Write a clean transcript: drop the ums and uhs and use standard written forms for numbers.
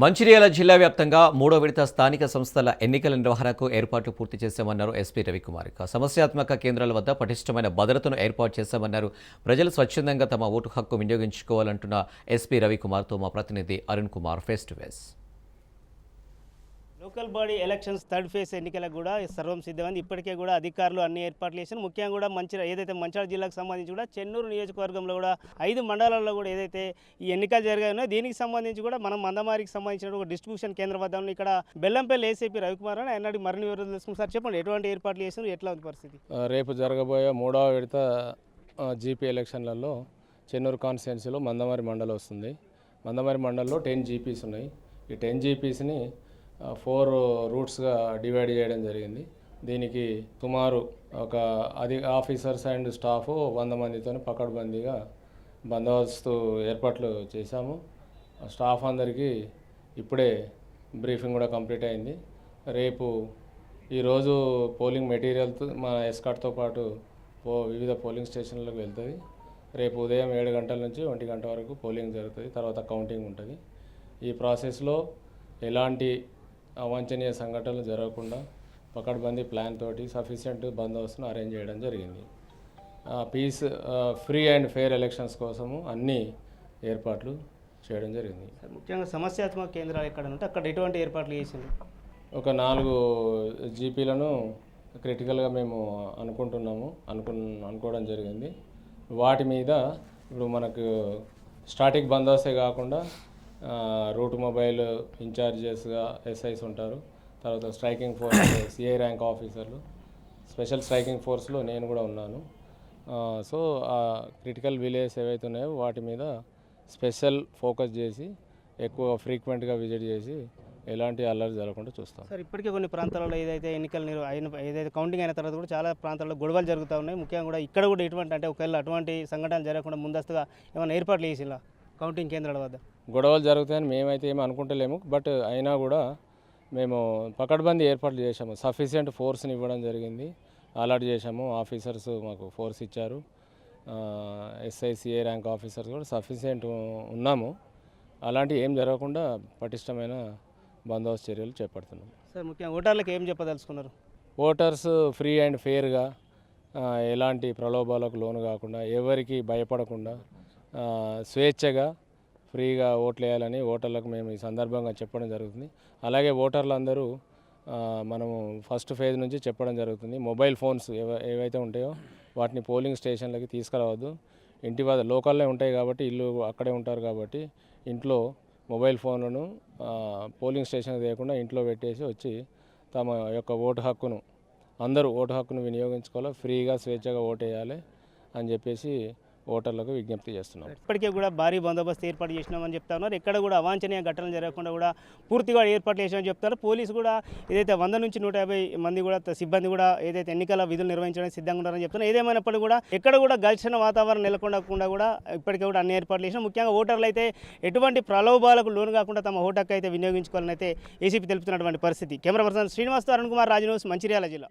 మంచిర్యాల జిల్లా వ్యాప్తంగా మూడో విడత స్థానిక సంస్థల ఎన్నికల నిర్వహణకు ఏర్పాట్లు పూర్తి చేశామన్నారు ఎస్పీ రవికుమార్. సమస్యాత్మక కేంద్రాల వద్ద పటిష్టమైన భద్రతను ఏర్పాటు చేశామన్నారు. ప్రజలు స్వచ్ఛందంగా తమ ఓటు హక్కు వినియోగించుకోవాలంటున్న ఎస్పీ రవికుమార్తో మా ప్రతినిధి Arun Kumar face to face. Local body elections third phase ఎన్నికలకు కూడా సర్వం సిద్ధమైంది. ఇప్పటికే కూడా అధికారులు అన్ని ఏర్పాట్లు చేశారు. ముఖ్యంగా కూడా మంచిర్యాల జిల్లాకు సంబంధించి కూడా చెన్నూరు నియోజకవర్గంలో కూడా 5 మండలాల్లో కూడా ఏదైతే ఈ ఎన్నికలు జరిగాయో దీనికి సంబంధించి కూడా మనం మందమారికి సంబంధించిన ఒక డిస్ట్రిబ్యూషన్ కేంద్రం వద్ద ఉన్న ఇక్కడ బెల్లంపల్లి ఏసీపీ రవికుమార్ అని ఆయన మరిన్ని వివరాలు తెలుసుకుని సార్ చెప్పండి, ఎటువంటి ఏర్పాట్లు చేశారు, ఎట్లా ఉంది పరిస్థితి? రేపు జరగబోయే 3వ విడత జీపీ ఎలక్షన్లలో చెన్నూరు కాన్స్టిట్యున్సీలో మందమారి మండలం వస్తుంది. మందమారి మండలంలో 10 జీపీస్ ఉన్నాయి. ఈ 10 జీపీస్ని 4 రూట్స్గా డివైడ్ చేయడం జరిగింది. దీనికి సుమారు ఒక ఆఫీసర్స్ అండ్ స్టాఫ్ 100 మందితో పకడ్బందీగా బందోబస్తు ఏర్పాట్లు చేశాము. స్టాఫ్ అందరికీ ఇప్పుడే బ్రీఫింగ్ కూడా కంప్లీట్ అయింది. రేపు ఈరోజు పోలింగ్ మెటీరియల్ మన ఎస్కాట్తో పాటు వివిధ పోలింగ్ స్టేషన్లకు వెళ్తుంది. రేపు ఉదయం 7 గంటల నుంచి 1 గంట వరకు పోలింగ్ జరుగుతుంది. తర్వాత కౌంటింగ్ ఉంటుంది. ఈ ప్రాసెస్లో ఎలాంటి అవాంఛనీయ సంఘటనలు జరగకుండా పకడ్బందీ ప్లాన్ తోటి సఫిషియెంట్ బందోబస్తును అరేంజ్ చేయడం జరిగింది. ఫ్రీ అండ్ ఫెయిర్ ఎలక్షన్స్ కోసము అన్ని ఏర్పాట్లు చేయడం జరిగింది. ముఖ్యంగా సమస్యాత్మక కేంద్రాలు ఎక్కడ ఉంటే అక్కడ ఎటువంటి ఏర్పాట్లు చేసింది? ఒక 4 జీపీలను క్రిటికల్గా మేము అనుకోవడం జరిగింది. వాటి మీద ఇప్పుడు మనకు స్టాటిక్ బందోబస్తే కాకుండా రూట్ మొబైల్ ఇన్ఛార్జెస్గా ఎస్ఐస్ ఉంటారు. తర్వాత స్ట్రైకింగ్ ఫోర్స్ సిఐ ర్యాంక్ ఆఫీసర్లు, స్పెషల్ స్ట్రైకింగ్ ఫోర్స్లో నేను కూడా ఉన్నాను. సో ఆ క్రిటికల్ విలేజెస్ ఏవైతే ఉన్నాయో వాటి మీద స్పెషల్ ఫోకస్ చేసి ఎక్కువ ఫ్రీక్వెంట్గా విజిట్ చేసి ఎలాంటి అల్లరి జరగకుండా చూస్తాం. సార్, ఇప్పటికే కొన్ని ప్రాంతాలలో ఏదైతే ఏదైతే కౌంటింగ్ అయిన తర్వాత కూడా చాలా ప్రాంతాల్లో గొడవలు జరుగుతూ ఉన్నాయి. ముఖ్యంగా కూడా ఇక్కడ కూడా ఎటువంటి అంటే ఒకవేళ అటువంటి సంఘటనలు జరగకుండా ముందస్తుగా ఏమైనా ఏర్పాట్లు చేసిలా కౌంటింగ్ కేంద్రాల వద్ద? గొడవలు జరుగుతాయని మేమైతే ఏమీ అనుకుంటలేము. బట్ అయినా కూడా మేము పకడ్బందీ ఏర్పాట్లు చేశాము. సఫిషియెంట్ ఫోర్స్ని ఇవ్వడం జరిగింది, అలర్ట్ చేశాము. ఆఫీసర్స్ మాకు ఫోర్స్ ఇచ్చారు. ఎస్ఐసిఏ ర్యాంక్ ఆఫీసర్స్ కూడా సఫిషియెంట్ ఉన్నాము. అలాంటి ఏం జరగకుండా పటిష్టమైన బందోబస్తు చర్యలు చేపడుతున్నాం. సార్, ముఖ్యంగా ఓటర్లకు ఏం చెప్పదలుచుకున్నారు? ఓటర్స్ ఫ్రీ అండ్ ఫెయిర్గా ఎలాంటి ప్రలోభాలకు లోను కాకుండా ఎవరికి భయపడకుండా స్వేచ్ఛగా ఫ్రీగా ఓట్లు వేయాలని ఓటర్లకు మేము ఈ సందర్భంగా చెప్పడం జరుగుతుంది. అలాగే ఓటర్లందరూ మనము ఫస్ట్ ఫేజ్ నుంచి చెప్పడం జరుగుతుంది. మొబైల్ ఫోన్స్ ఏవైతే ఉంటాయో వాటిని పోలింగ్ స్టేషన్లకి తీసుకురావద్దు. ఇంటి వద్ద లోకల్లో ఉంటాయి కాబట్టి ఇల్లు అక్కడే ఉంటారు కాబట్టి ఇంట్లో మొబైల్ ఫోన్లను పోలింగ్ స్టేషన్కి తీయకుండా ఇంట్లో పెట్టేసి వచ్చి తమ యొక్క అందరూ ఓటు హక్కును వినియోగించుకోవాలి, ఫ్రీగా స్వేచ్ఛగా ఓటు వేయాలి అని చెప్పేసి ఓటర్లకు విజ్ఞప్తి చేస్తున్నాం. ఇప్పటికే కూడా భారీ బందోబస్తు ఏర్పాటు చేసినామని చెప్తా ఉన్నారు. ఎక్కడ కూడా అవాంఛనీయ ఘటనలు జరగకుండా కూడా పూర్తిగా ఏర్పాట్లు చేసినామని చెప్తారు. పోలీసు కూడా ఏదైతే 100 నుంచి 150 మంది కూడా సిబ్బంది కూడా ఏదైతే ఎన్నికల విధులు నిర్వహించడానికి సిద్ధంగా ఉన్నారని చెప్తున్నారు. ఏదేమైనప్పుడు కూడా ఎక్కడ కూడా ఘర్షణ వాతావరణం నెలకొనకుండా కూడా ఇప్పటికే కూడా అన్ని ఏర్పాట్లు చేసినాం. ముఖ్యంగా ఓటర్లు అయితే ఎటువంటి ప్రలోభాలకు లోను కాకుండా తమ ఓటు హక్కు అయితే వినియోగించుకోవాలని అయితే ఏసీపీ తెలుపుతున్నటువంటి పరిస్థితి. కెమెరా పర్సన్ శ్రీనివాస్తో అరుణ్ కుమార్, రాజ్ న్యూస్, మంచిర్యాల జిల్లా.